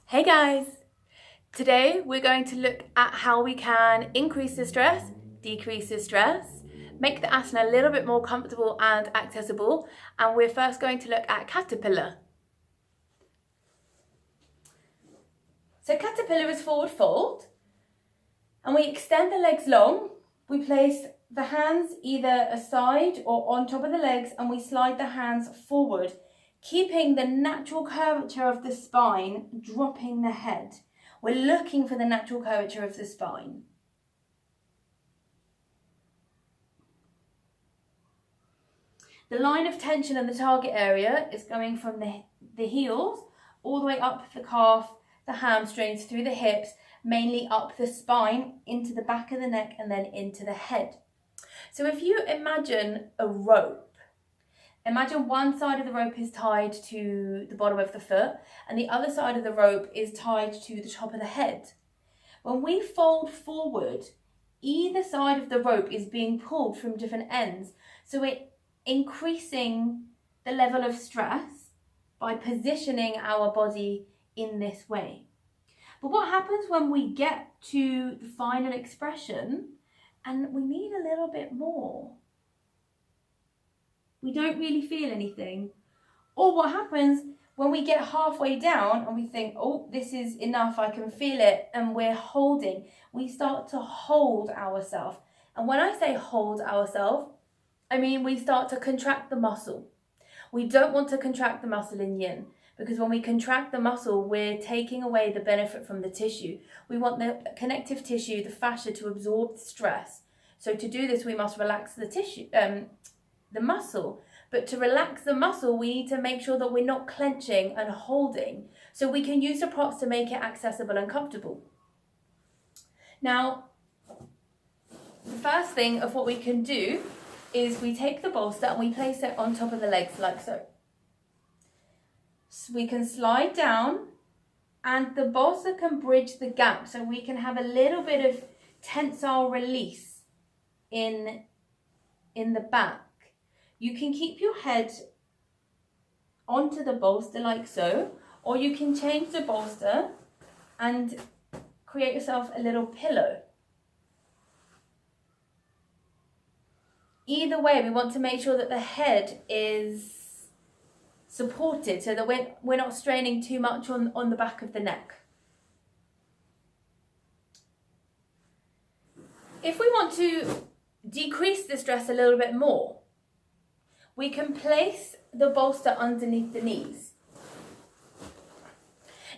Hey guys! Today we're going to look at how we can increase the stress, decrease the stress, make the asana a little bit more comfortable and accessible, and we're first going to look at caterpillar. So caterpillar is forward fold, and we extend the legs long. We place the hands either aside or on top of the legs, and we slide the hands forward, keeping the natural curvature of the spine, dropping the head. We're looking for the natural curvature of the spine. The line of tension in the target area is going from the heels all the way up the calf, the hamstrings, through the hips, mainly up the spine, into the back of the neck and then into the head. So if you imagine a rope, imagine one side of the rope is tied to the bottom of the foot and the other side of the rope is tied to the top of the head. When we fold forward, either side of the rope is being pulled from different ends. So we're increasing the level of stress by positioning our body in this way. But what happens when we get to the final expression and we need a little bit more? We don't really feel anything. Or what happens when we get halfway down and we think, oh, this is enough, I can feel it, and we're holding. We start to hold ourselves. And when I say hold ourselves, I mean we start to contract the muscle. We don't want to contract the muscle in yin, because when we contract the muscle, we're taking away the benefit from the tissue. We want the connective tissue, the fascia, to absorb the stress. So to do this, we must relax the tissue, the muscle. But to relax the muscle, we need to make sure that we're not clenching and holding, so we can use the props to make it accessible and comfortable. Now, the first thing of what we can do is we take the bolster and we place it on top of the legs like so. So we can slide down and the bolster can bridge the gap, so we can have a little bit of tensile release in the back. You can keep your head onto the bolster like so, or you can change the bolster and create yourself a little pillow. Either way, we want to make sure that the head is supported so that we're not straining too much on the back of the neck. If we want to decrease the stress a little bit more, we can place the bolster underneath the knees.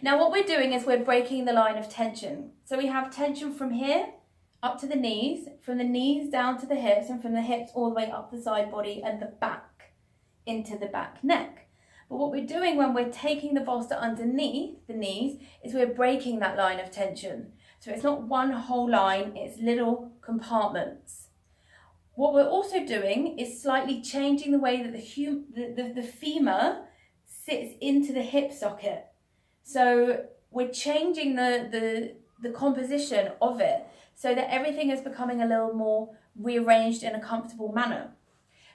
Now what we're doing is we're breaking the line of tension. So we have tension from here up to the knees, from the knees down to the hips, and from the hips all the way up the side body and the back into the back neck. But what we're doing when we're taking the bolster underneath the knees is we're breaking that line of tension. So it's not one whole line, it's little compartments. What we're also doing is slightly changing the way that the femur sits into the hip socket. So we're changing the composition of it so that everything is becoming a little more rearranged in a comfortable manner.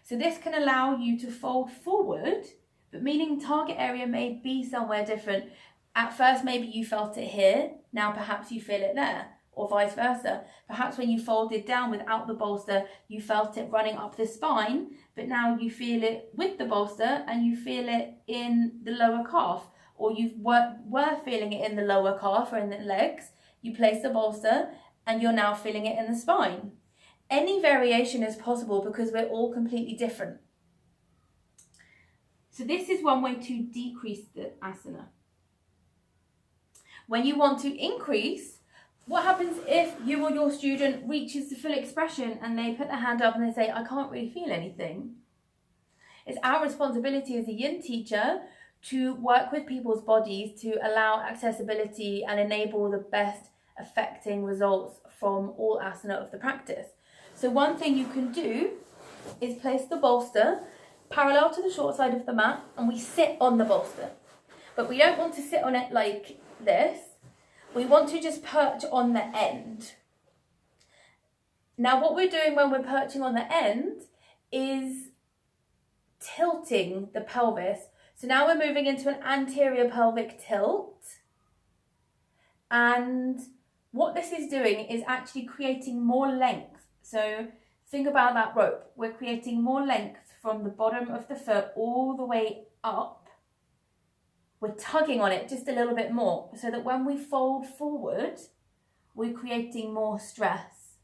So this can allow you to fold forward, but meaning target area may be somewhere different. At first, maybe you felt it here, now perhaps you feel it there, or vice versa. Perhaps when you folded down without the bolster, you felt it running up the spine, but now you feel it with the bolster and you feel it in the lower calf, or you were feeling it in the lower calf or in the legs. You place the bolster and you're now feeling it in the spine. Any variation is possible because we're all completely different. So this is one way to decrease the asana. When you want to increase, what happens if you or your student reaches the full expression and they put their hand up and they say, I can't really feel anything? It's our responsibility as a yin teacher to work with people's bodies to allow accessibility and enable the best affecting results from all asana of the practice. So one thing you can do is place the bolster parallel to the short side of the mat and we sit on the bolster. But we don't want to sit on it like this. We want to just perch on the end. Now what we're doing when we're perching on the end is tilting the pelvis. So now we're moving into an anterior pelvic tilt. And what this is doing is actually creating more length. So think about that rope. We're creating more length from the bottom of the foot all the way up. We're tugging on it just a little bit more so that when we fold forward, we're creating more stress.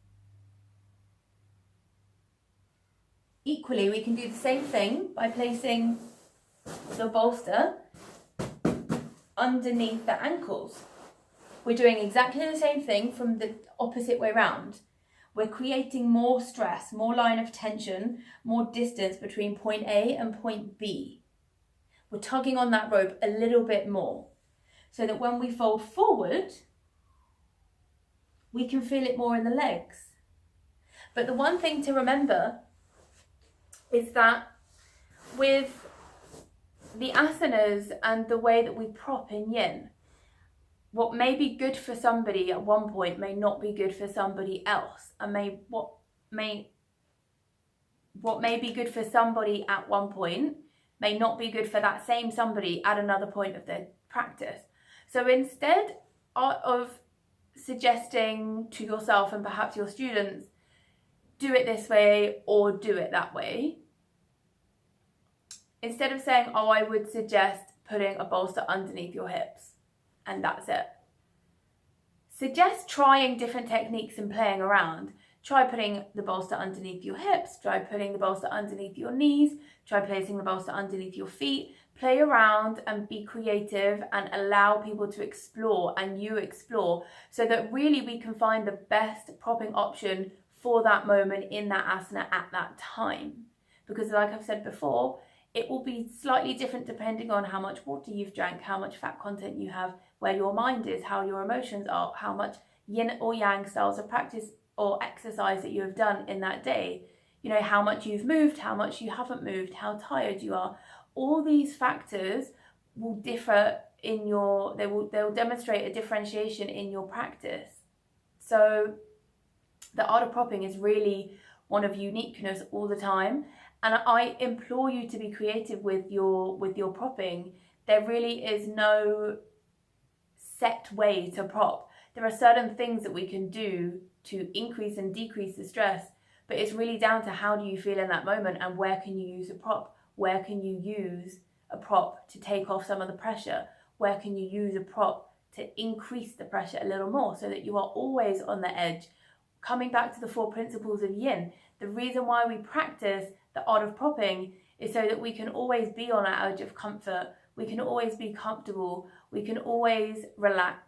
Equally, we can do the same thing by placing the bolster underneath the ankles. We're doing exactly the same thing from the opposite way round. We're creating more stress, more line of tension, more distance between point A and point B. We're tugging on that rope a little bit more so that when we fold forward, we can feel it more in the legs. But the one thing to remember is that with the asanas and the way that we prop in yin, what may be good for somebody at one point may not be good for somebody else, and what may be good for somebody at one point may not be good for that same somebody at another point of their practice. So instead of suggesting to yourself and perhaps your students, do it this way or do it that way, instead of saying, oh, I would suggest putting a bolster underneath your hips and that's it, suggest trying different techniques and playing around. Try putting the bolster underneath your hips, try putting the bolster underneath your knees, try placing the bolster underneath your feet. Play around and be creative and allow people to explore and you explore so that really we can find the best propping option for that moment in that asana at that time. Because like I've said before, it will be slightly different depending on how much water you've drank, how much fat content you have, where your mind is, how your emotions are, how much yin or yang styles of practice or exercise that you have done in that day. You know, how much you've moved, how much you haven't moved, how tired you are. All these factors will differ they'll demonstrate a differentiation in your practice. So the art of propping is really one of uniqueness all the time. And I implore you to be creative with your propping. There really is no set way to prop. There are certain things that we can do to increase and decrease the stress, but it's really down to how do you feel in that moment and where can you use a prop? Where can you use a prop to take off some of the pressure? Where can you use a prop to increase the pressure a little more so that you are always on the edge? Coming back to the 4 principles of yin, the reason why we practice the art of propping is so that we can always be on our edge of comfort, we can always be comfortable, we can always relax,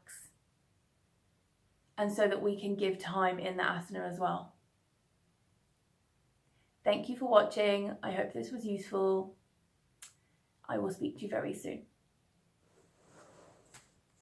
and so that we can give time in the asana as well. Thank you for watching. I hope this was useful. I will speak to you very soon.